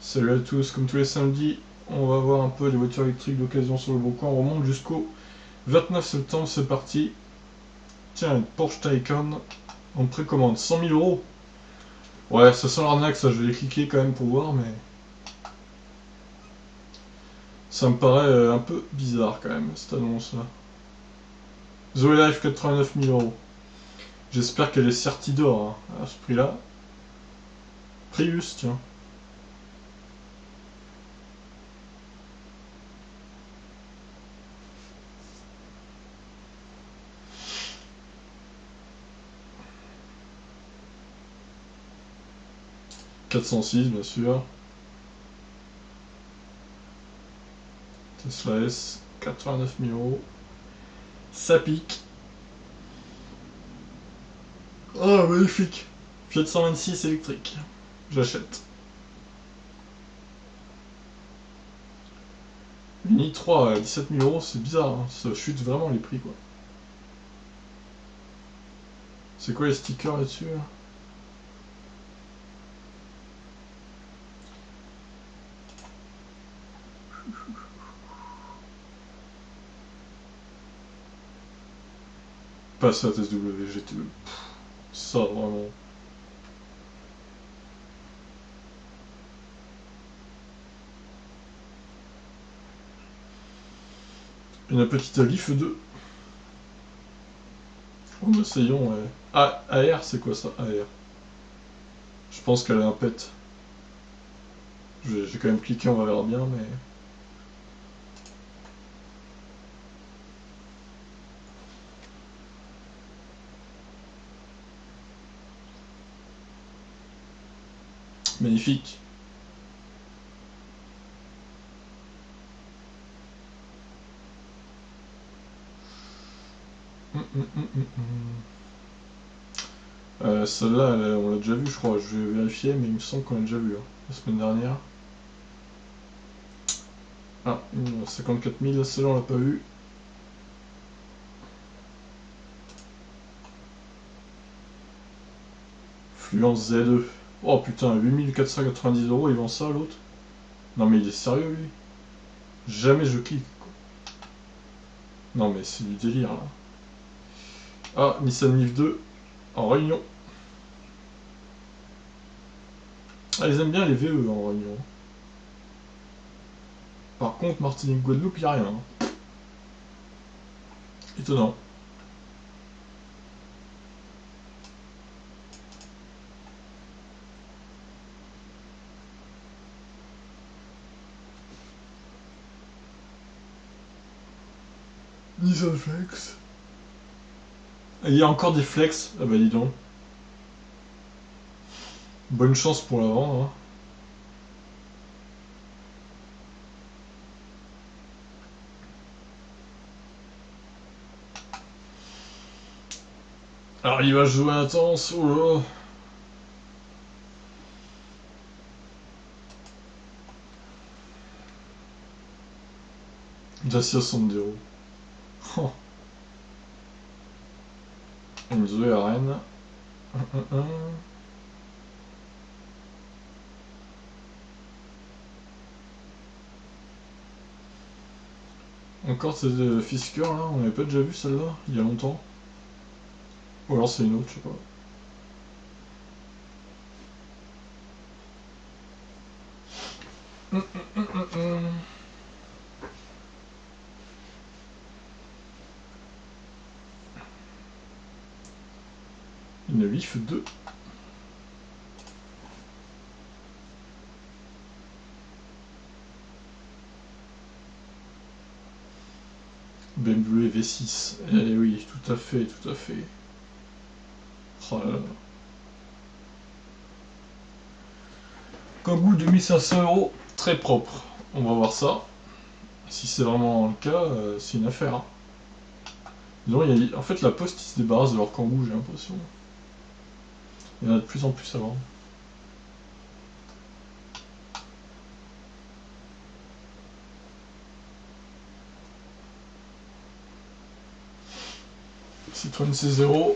Salut à tous, comme tous les samedis, on va voir un peu les voitures électriques d'occasion sur le bon coin. On remonte jusqu'au 29 septembre, c'est parti. Tiens, une Porsche Taycan en précommande, 100 000 euros. Ouais, ça sent l'arnaque, ça, je vais les cliquer quand même pour voir, mais ça me paraît un peu bizarre quand même, cette annonce-là. Zoé Life, 89 000 euros. J'espère qu'elle est sertie d'or hein, à ce prix-là. Prius, tiens. « 406 bien sûr. Tesla S, 89 000 euros. Ça pique. Oh, magnifique. Fiat 126 électrique. J'achète. Mini 3 à 17 000 euros, c'est bizarre, hein. Ça chute vraiment les prix quoi. C'est quoi les stickers là-dessus là? Passat SW GTE. Ça vraiment. Une petite Leaf 2. En essayons. Ouais. Ah, AR, c'est quoi ça AR? Je pense qu'elle a un pet. J'ai quand même cliqué, on va voir bien, mais. Magnifique. Celle-là, on l'a déjà vue, je crois. Je vais vérifier, mais il me semble qu'on l'a déjà vue la semaine dernière. Ah, 54 000, celle-là on l'a pas vue. Fluence Z2. Oh putain, 8490 euros, il vend ça l'autre? Non mais il est sérieux lui? Jamais je clique quoi. Non mais c'est du délire là. Ah, Nissan Leaf 2 en Réunion. Ah, ils aiment bien les VE en Réunion. Par contre, Martinique, Guadeloupe, y a rien. Étonnant. Nissan Flex. Il y a encore des Flex. Ah bah dis donc. Bonne chance pour la vendre. Hein. Alors il va jouer intense. Oh là là. Dacia Sandero. Oh. Une Zoé à Rennes. Encore ces Fisker là, on n'avait pas déjà vu celle-là il y a longtemps. Ou alors c'est une autre, je sais pas. Une Leaf 2. BMW V6. Eh oui, tout à fait, tout à fait. Oh là là. Kangoo 2500 euros, très propre. On va voir ça. Si c'est vraiment le cas, c'est une affaire. Hein. Disons, en fait, la Poste, ils se débarrassent de leur Kangoo, j'ai l'impression. Il y en a de plus en plus à vendre. Citroën C0.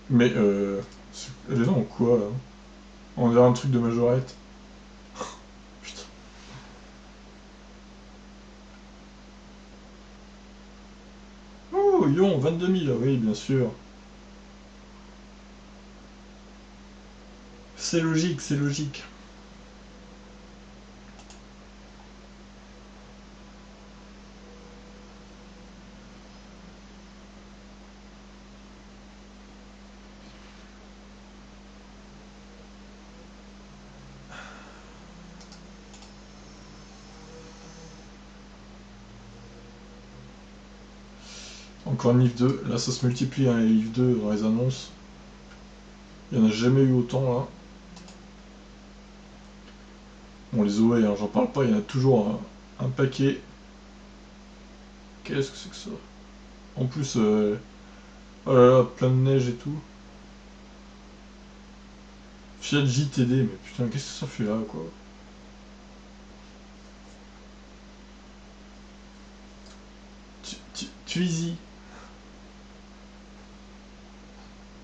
Mais elle est dans quoi là? On dirait un truc de majorette. Putain. Oh, Yon, 22 000, oui, bien sûr. C'est logique, c'est logique. Encore une livre 2. Là, ça se multiplie, hein, les livres 2 dans les annonces. Il n'y en a jamais eu autant, là. Bon, les OA, hein, j'en parle pas, il y en a toujours un paquet. Qu'est-ce que c'est que ça? En plus, oh là là, plein de neige et tout. Fiat JTD, mais putain, qu'est-ce que ça fait là, quoi? Twizy.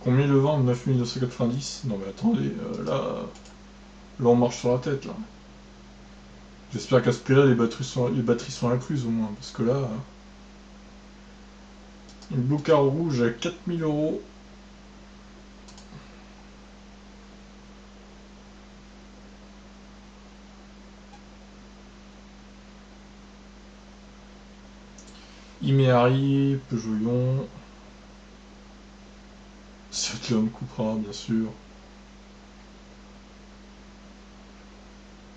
Combien le vend? 9990. Non mais attendez, là on marche sur la tête là. J'espère qu'à ce prix-là les batteries sont incluses au moins, parce que là, une Blue Car rouge à 4000 €. Imeari, Peugeot Yon, Seat Leon Cupra bien sûr.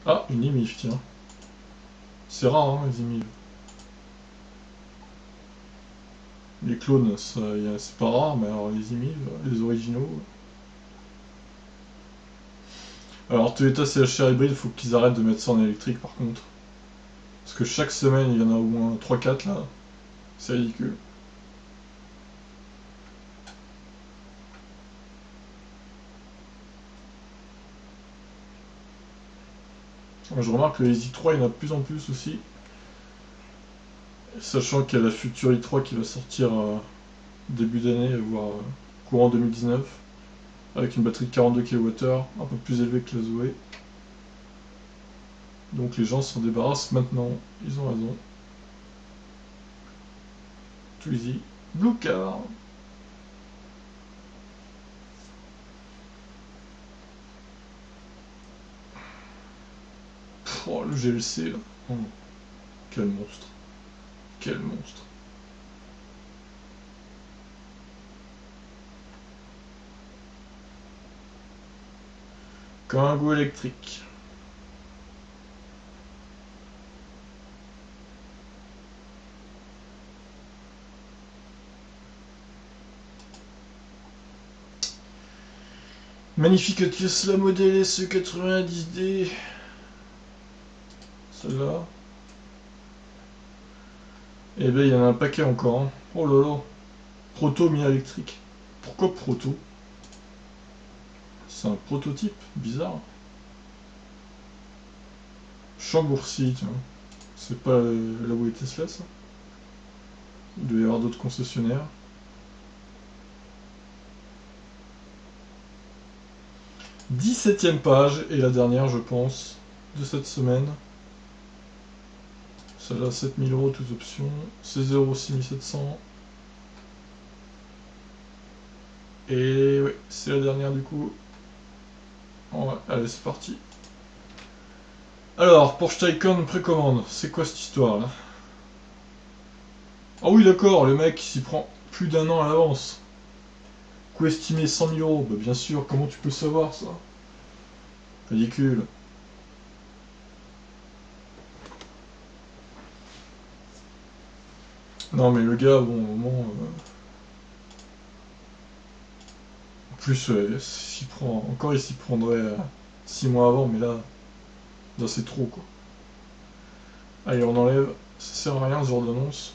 Ah, une IMIF, tiens. C'est rare, hein, les IMIF. Les clones, c'est pas rare, mais alors les IMIF, les originaux. Alors Toyota CHR hybride, il faut qu'ils arrêtent de mettre ça en électrique par contre. Parce que chaque semaine, il y en a au moins 3-4 là. C'est ridicule. Je remarque que les i3, il y en a de plus en plus aussi. Sachant qu'il y a la future i3 qui va sortir début d'année, voire courant 2019, avec une batterie de 42 kWh, un peu plus élevée que la Zoé. Donc les gens s'en débarrassent maintenant, ils ont raison. Twizy, Blue Car. Oh, le GLC là. Oh, quel monstre. Quel monstre. Comme un goût électrique. Magnifique Tesla Model S 90D. Celle-là. Et ben il y en a un paquet encore. Hein. Oh là là. Proto mi-électrique. Pourquoi proto? C'est un prototype, bizarre. Chambourcy, tiens. C'est pas là où est Tesla, ça? Il doit y avoir d'autres concessionnaires. 17ème page, et la dernière, je pense, de cette semaine. Celle-là, 7000 €, toutes options. 16 € 6700. Et oui, c'est la dernière du coup. Ouais, allez, c'est parti. Alors, Porsche Taycan précommande, c'est quoi cette histoire là? Ah oui, d'accord, le mec s'y prend plus d'un an à l'avance. Coût estimé 100 000 €, bah bien sûr, comment tu peux savoir ça? Ridicule. Non mais le gars, bon, au moment... En plus, s'y prend... Encore il s'y prendrait 6 mois avant, mais là c'est trop quoi. Allez, on enlève, ça sert à rien ce genre d'annonce.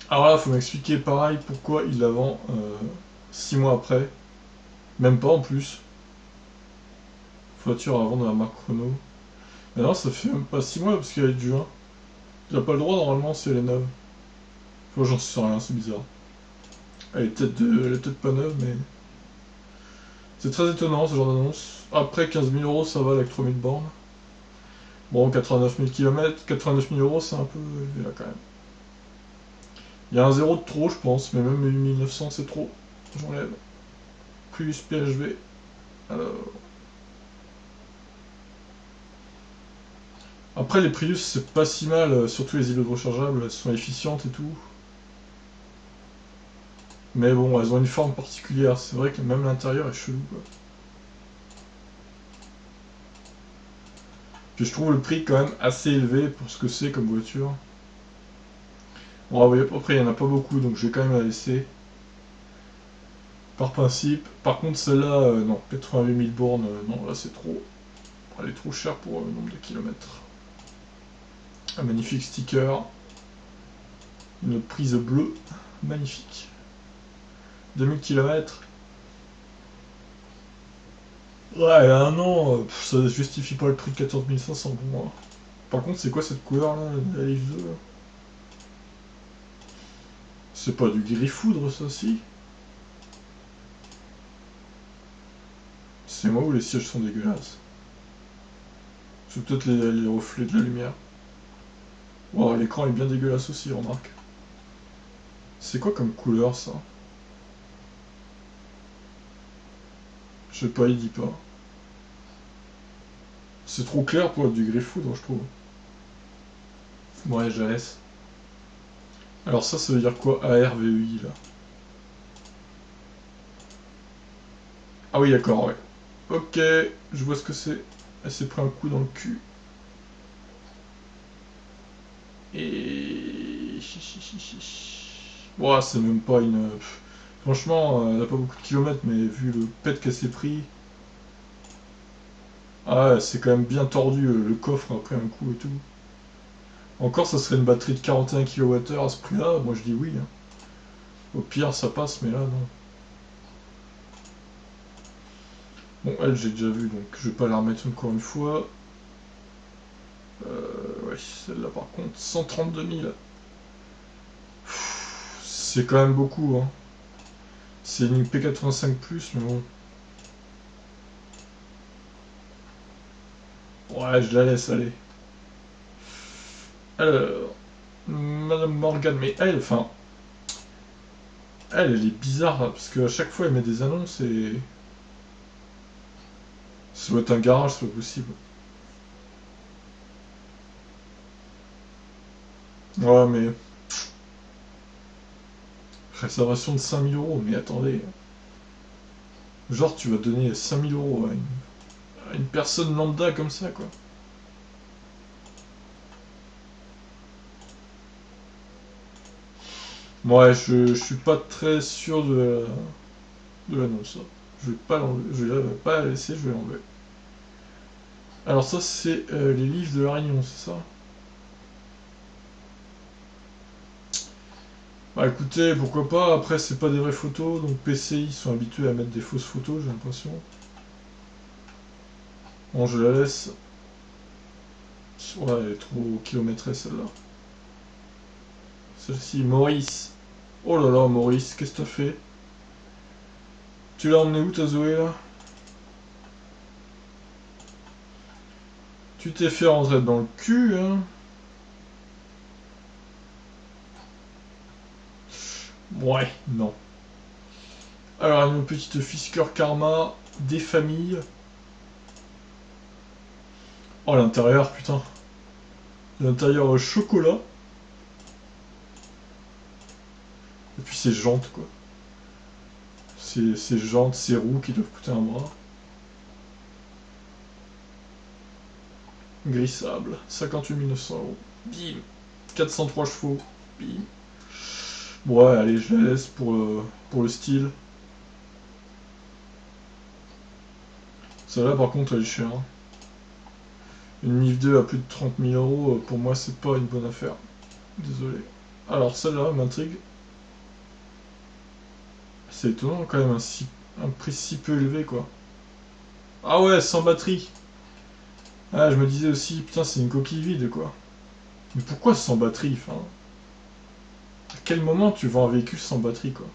Alors là, faut m'expliquer pareil pourquoi il la vend 6 mois après. Même pas en plus. Voiture à vendre de la marque Renault. Mais non, ça fait même pas 6 mois parce qu'elle est de juin. T'as pas le droit normalement si elle est neuve. Enfin, j'en sais rien, c'est bizarre. Elle est peut-être pas neuve, mais... C'est très étonnant ce genre d'annonce. Après 15 000 euros, ça va avec 3 000 bornes. Bon, 89 000 km, 89 000 euros, c'est un peu élevé là quand même. Il y a un zéro de trop, je pense, mais même 8900 c'est trop. J'enlève. Plus PHV. Alors... Après, les Prius, c'est pas si mal, surtout les îlots de rechargeables, elles sont efficientes et tout. Mais bon, elles ont une forme particulière, c'est vrai que même l'intérieur est chelou, quoi. Puis je trouve le prix quand même assez élevé pour ce que c'est comme voiture. Bon, après, il n'y en a pas beaucoup, donc je vais quand même la laisser. Par principe. Par contre, celle-là, non, 88 000 bornes, non, là c'est trop. Elle est trop chère pour le nombre de kilomètres. Un magnifique sticker. Une prise bleue. Magnifique. 2000 km. Ouais, un an, ça justifie pas le prix de 14 500 pour moi. Par contre, c'est quoi cette couleur là, la Leaf 2 là? C'est pas du gris-foudre ça, si? C'est moi ou les sièges sont dégueulasses? C'est peut-être les reflets de la lumière. Wow, l'écran est bien dégueulasse aussi, remarque. C'est quoi comme couleur ça? Je sais pas, il dit pas. C'est trop clair pour être du gris-foudre, je trouve. Ouais, je la laisse. Alors ça veut dire quoi ARVEI là? Ah oui, d'accord, ouais. Ok, je vois ce que c'est. Elle s'est pris un coup dans le cul. Et... Ouah, c'est même pas une... Franchement, elle a pas beaucoup de kilomètres, mais vu le pet qu'elle s'est pris... Ah ouais, c'est quand même bien tordu, le coffre après un coup et tout. Encore, ça serait une batterie de 41 kWh à ce prix-là, moi je dis oui. Hein. Au pire, ça passe, mais là, non. Bon, elle, j'ai déjà vu, donc je vais pas la remettre encore une fois. Ouais, celle-là par contre, 132 000. C'est quand même beaucoup, hein. C'est une P85+, mais bon. Ouais, je la laisse aller. Alors, Madame Morgan, mais elle, enfin, elle est bizarre, hein, parce qu'à chaque fois, elle met des annonces et... Ça doit être un garage, c'est pas possible. Ouais, mais... Réservation de 5 000 euros, mais attendez. Genre, tu vas donner 5 000 euros à une personne lambda comme ça, quoi. Ouais, je suis pas très sûr de l'annonce. Hein. Je vais pas l'enlever, je vais pas la laisser, je vais l'enlever. Alors ça, c'est les livres de la Réunion, c'est ça? Bah écoutez, pourquoi pas, après c'est pas des vraies photos, donc PCI ils sont habitués à mettre des fausses photos, j'ai l'impression. Bon, je la laisse. Ouais, elle est trop kilométrée celle-là. Celle-ci, Maurice. Oh là là, Maurice, qu'est-ce que t'as fait? Tu l'as emmené où ta Zoé là? Tu t'es fait rentrer dans le cul, hein? Ouais, non. Alors, une petite Fisker Karma, des familles. Oh, l'intérieur, putain. L'intérieur chocolat. Et puis ces jantes, quoi. Ces jantes, ces roues qui doivent coûter un bras. Gris sable, 58 900 euros. Bim. 403 chevaux. Bim. Bon, ouais, allez, je la laisse pour le style. Celle-là, par contre, elle est chère. Hein. Une NIF 2 à plus de 30 000 euros, pour moi, c'est pas une bonne affaire. Désolé. Alors, celle-là m'intrigue. C'est étonnant quand même, un prix si peu élevé, quoi. Ah ouais, sans batterie. Ah, je me disais aussi, putain, c'est une coquille vide, quoi. Mais pourquoi sans batterie, enfin? À quel moment tu vends un véhicule sans batterie, quoi?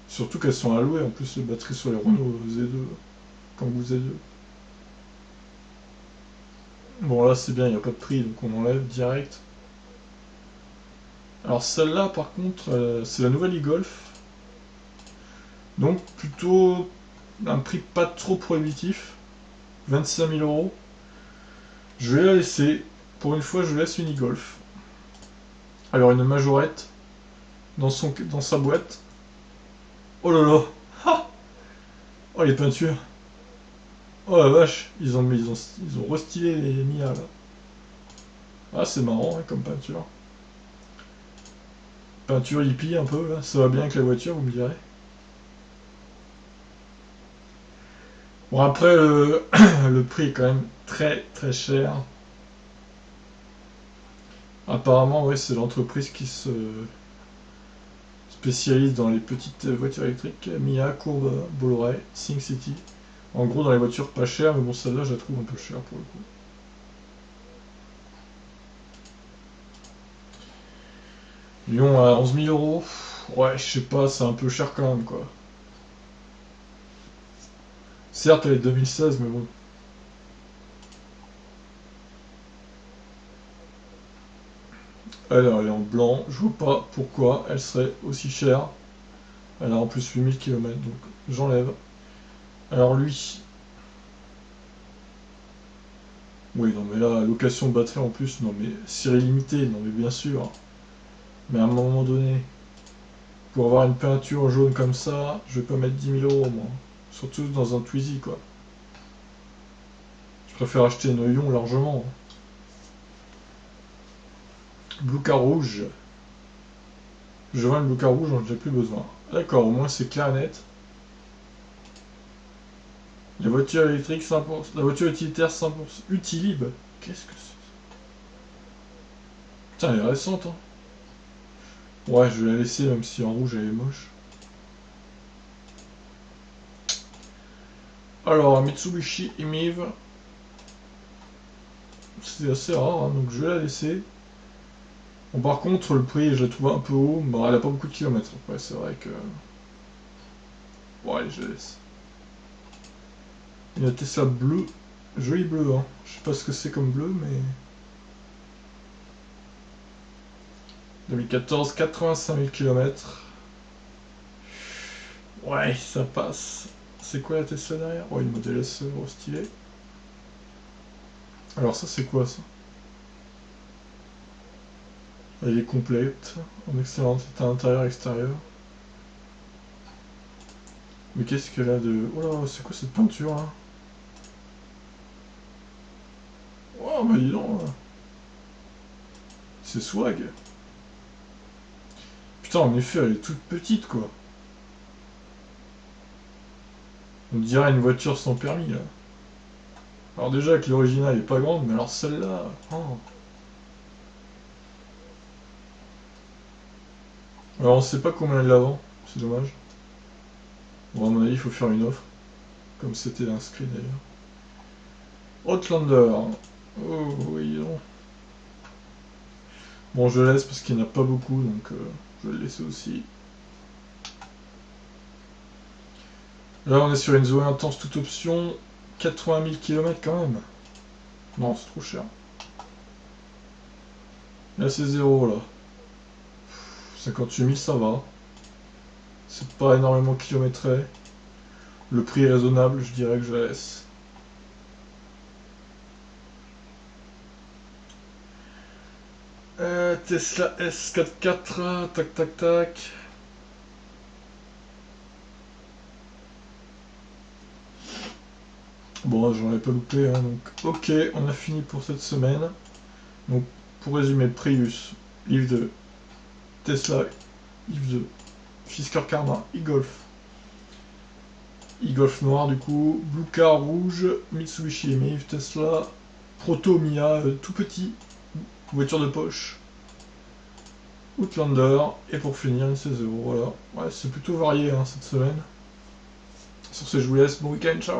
Surtout qu'elles sont allouées, en plus, les batteries sur les Renault Z2, Kangoo Z2. Bon, là, c'est bien, il n'y a pas de prix, donc on enlève direct. Alors, celle-là, par contre, c'est la nouvelle e-Golf. Donc, plutôt un prix pas trop prohibitif. 25 000 euros. Je vais la laisser. Pour une fois, je laisse une e-Golf. Alors, une majorette dans sa boîte. Oh là là! Ha! Oh, les peintures! Oh la vache! Ils ont restylé les Mia là. Ah, c'est marrant hein, comme peinture. Peinture hippie un peu là. Ça va bien avec la voiture, vous me direz. Bon, après, le prix est quand même très très cher. Apparemment, ouais, c'est l'entreprise qui se spécialise dans les petites voitures électriques. Mia, Courbe, Bolloré, Sing City. En gros, dans les voitures pas chères, mais bon, celle-là, je la trouve un peu chère pour le coup. Lyon à 11 000 euros. Ouais, je sais pas, c'est un peu cher quand même, quoi. Certes, elle est 2016, mais bon. Alors, elle est en blanc. Je vois pas pourquoi elle serait aussi chère. Elle a en plus 8000 km, donc j'enlève. Alors lui. Oui, non, mais là, location de batterie en plus, non, mais série limitée, non, mais bien sûr. Mais à un moment donné, pour avoir une peinture jaune comme ça, je vais pas mettre 10 000 euros, moi. Surtout dans un Twizy, quoi. Je préfère acheter une Ion largement. Blue car rouge. Je vends le Blue car rouge, j'en ai plus besoin. D'accord, au moins c'est clair et net. La voiture électrique 100%. La voiture utilitaire 100%. Utilib. Qu'est-ce que c'est? Putain, elle est récente, hein. Ouais, je vais la laisser, même si en rouge elle est moche. Alors, Mitsubishi Emiv. C'est assez rare, hein, donc je vais la laisser. Bon, par contre, le prix, je la trouve un peu haut. Bon, elle a pas beaucoup de kilomètres. Après, c'est vrai que. Bon, allez, je la laisse. Une Tesla bleue. Joli bleu, hein. Je sais pas ce que c'est comme bleu, mais. 2014, 85 000 km. Ouais, ça passe. C'est quoi la Tesla derrière? Oh, une Model S stylée. Alors ça, c'est quoi, ça? Elle est complète, en excellent état intérieur, extérieur. Mais qu'est-ce qu'elle a de... Oh là, c'est quoi cette peinture, là? Oh, bah dis donc, là. C'est swag. Putain, en effet, elle est toute petite, quoi. On dirait une voiture sans permis, là. Alors déjà que l'original est pas grande, mais alors celle-là... Oh. Alors on sait pas combien elle la vend, c'est dommage. Bon, à mon avis, il faut faire une offre. Comme c'était inscrit, d'ailleurs. Outlander. Oh, oui, non. Bon, je laisse parce qu'il n'y en a pas beaucoup, donc je vais le laisser aussi. Là, on est sur une Zoé intense toute option. 80 000 km quand même. Non, c'est trop cher. Là, c'est 0, là. 58 000, ça va. C'est pas énormément kilométré. Le prix est raisonnable, je dirais que je la laisse. Tesla S44, tac tac tac. Bon, j'en ai pas loupé, hein, donc ok, on a fini pour cette semaine. Donc, pour résumer, Prius, Livre 2, Tesla, Livre 2, Fisker Karma, e-Golf. E-Golf noir du coup, Blue Car rouge, Mitsubishi Emiv, Tesla, Proto Mia, tout petit, voiture de poche, Outlander, et pour finir une 16 euros, voilà. Ouais, c'est plutôt varié hein, cette semaine. Sur ce, je vous laisse, bon week-end, ciao.